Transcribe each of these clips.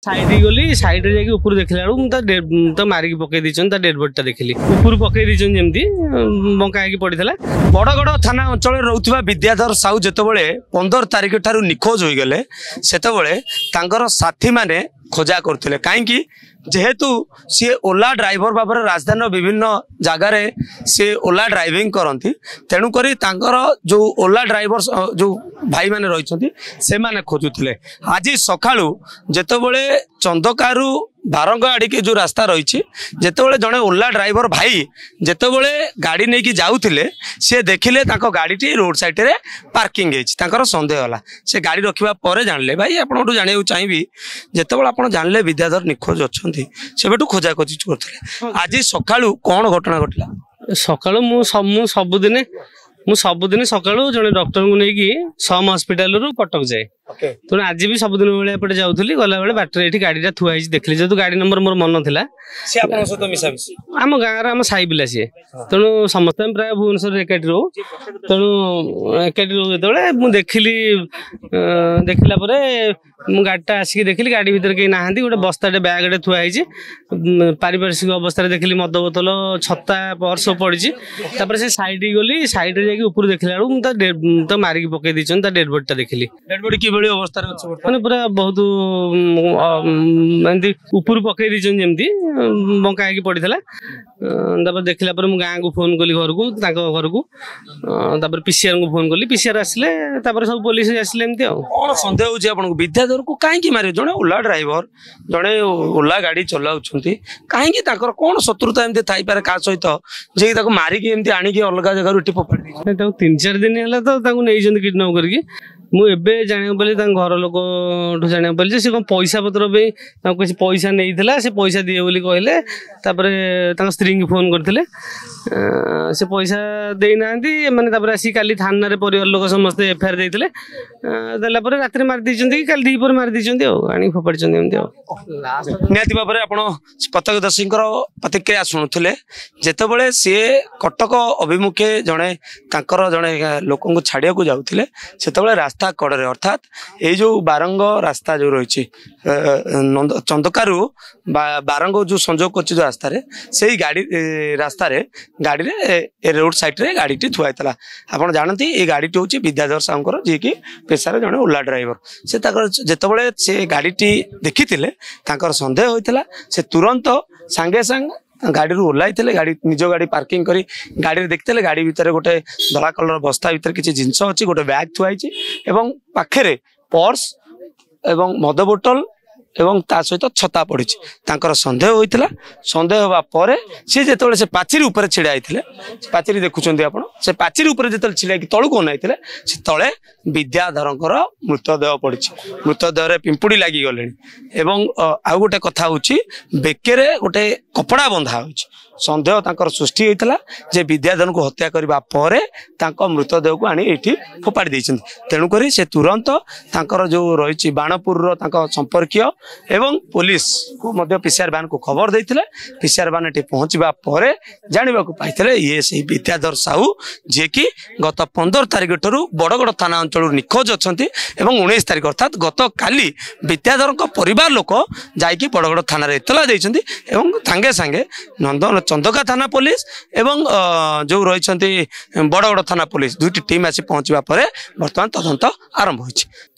Side गली side जाके ऊपर देखला तो मारिक पकई दीचन डेड बॉडी देखली ऊपर पकई दीचन जमती बंका होगी पड़ता। बड़गड़ थाना अंचल रोकवा विद्याधर साहू जितेबाला 15 तारिख ठारू निखोज हो गले से साथी माने खोजा करते कहीं जेहेतु सी ओला ड्राइवर भाव में राजधानी विभिन्न जगार सी ओला ड्राइविंग करती तेणुक जो ओला ड्राइवर जो भाई मैंने रही से माने खोजुले। आज सकाळू जेतेबेले चंदकारु बारंग आड़ी के जो रास्ता रही जितेबाला जड़े ओला ड्राइवर भाई जितेबाला गाड़ी नहीं कि जाऊले सी देखिले गाड़ी रोड साइड रे पार्किंग है सन्देह है से गाड़ी रखा पर जानले भाई आपको जाना चाहिए जितेबाला आप जानले विद्याधर निखोज अच्छा से खोजा खोजी करते। आज सकाळू कौन घटना घटला सकाळू मु सबुदिन सकाळू जड़े डॉक्टर को लेकिन सम हॉस्पिटल रु कटक जाए तेणु आज भी सबुदिन बेले एपटे जाऊली गला बेले बाटर ये गाड़ी थुआई देखली जेहतु गाड़ी नंबर मोर मन था आम गाँव आम साई पिला सी तेणु समस्त प्राय भुवनेश्वर एकाठी रो तेणु एकाठी रो जो देखिली देखला गाड़ीटा आसिक देखिली गाड़ी भीतर कहीं ना गोटे बस्ताटे बैग थुआई पारिपार्श्विक अवस्था देखिली मद बोतल छत्ता पर्स पड़ी से साइड गली साइड जाके ऊपर देखला तो मारिक पकई दीचन डेड बॉडी देखिली डेड बॉडी की अवस्था मैंने पूरा बहुत ऊपर पकई दीचन जमती बंका होगी पड़ता देखला गाँ को फोन कली घर को घर को पीसीआर को फोन कली पीसीआर आसिले सब पुलिस आसिले एमती कौन सन्देह हो विद्याधर को कहीं मारे जड़े ओला ड्राइवर जड़े ओला गाड़ी चलाऊँ कहीं कौन शत्रुता एमती थी क्या सहित जे मारिकी एमती आणिकी अलग जगह फोपाड़ी 3-4 दिन है तो नहीं किडनाप करके मुझे जाना पाली घर लोक जाना पाली से कौन पैसा पत्र भी किसी पैसा नहीं से पैसा दिए बोली कहले स्त्री की फोन करते से पैसा देना मैंने आसी काली थाना परिवार लोक समस्त एफआईआर देते देलापर रात मारी कि काली दीपर मारी आनी फोपाड़ी निहती भाव में आप प्रत्यक्षदर्शी प्रतिक्रिया शुणुले जितेबाला सी कटक अभिमुखे जड़े जड़े लोक छाड़िया जाऊे से रास्ता कड़े अर्थात ये जो बारंग रास्ता जो रही चंदकारु बारंग जो संजोग कर रास्ता से गाड़ी रास्ता गाड़ी रे रोड साइड रे गाड़ी टी थुआईला आप जानते ये गाड़ी हूँ विद्याधर साहू जी की पेशार जड़े ओला ड्राइवर से जितेबाला से गाड़ी टी देखी सन्देह होता से तुरंत सांगे सांग गाड़ी ओह्ल गाड़ी निज गाड़ी पार्किंग करी गाड़ी देखते गाड़ी भितर गोटे धला कलर बस्ता भितर किसी जिनस अच्छी गोटे बैग थुआई एवं पाखे पर्स एवं मद बोतल एवं ता सहित छता पड़ी सन्देह होता सन्देह होगा सी जो से पाचेरी उपर छिड़ा होते पाचेरी देखुं आप से पाचेरी उपर जो छिड़ा तलू को नाई से तले विद्याधर मृतदेह पड़ी मृतदेह पिंपुड़ी लगी गले आउ गोटे कथा हूँ बेकेरे गोटे कपड़ा बंधा हो सन्देह सृष्टि होता जे विद्याधर को हत्या करने मृतदेह को आनी ये फोपाड़ी देते तेणुक से तुरंत जो रही बाणपुर संपर्कीय एवं पुलिस को पीसीआर वैन को खबर देते पीसीआर वैन ये पहुंचवा जानवा पाई ये से विद्याधर साहू जी की गत 15 तारिख ठारू बड़गड़ थाना अंचल निखोज अच्छा 19 तारिख अर्थात गत काली विद्याधर परिवार लोक जाकि बड़गड़ थाना इतला देते सांगे सांगे नंदन चंदका थाना पुलिस एवं जो रही बड़गड़ थाना पुलिस दुईटी टीम आसी पहुंचवा बर्तमान तदंत आरंभ हो।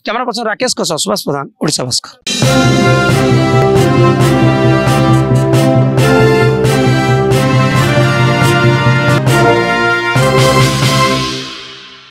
कैमरा पर्सन राकेश सुभाष प्रधान, ओडिशा भास्कर।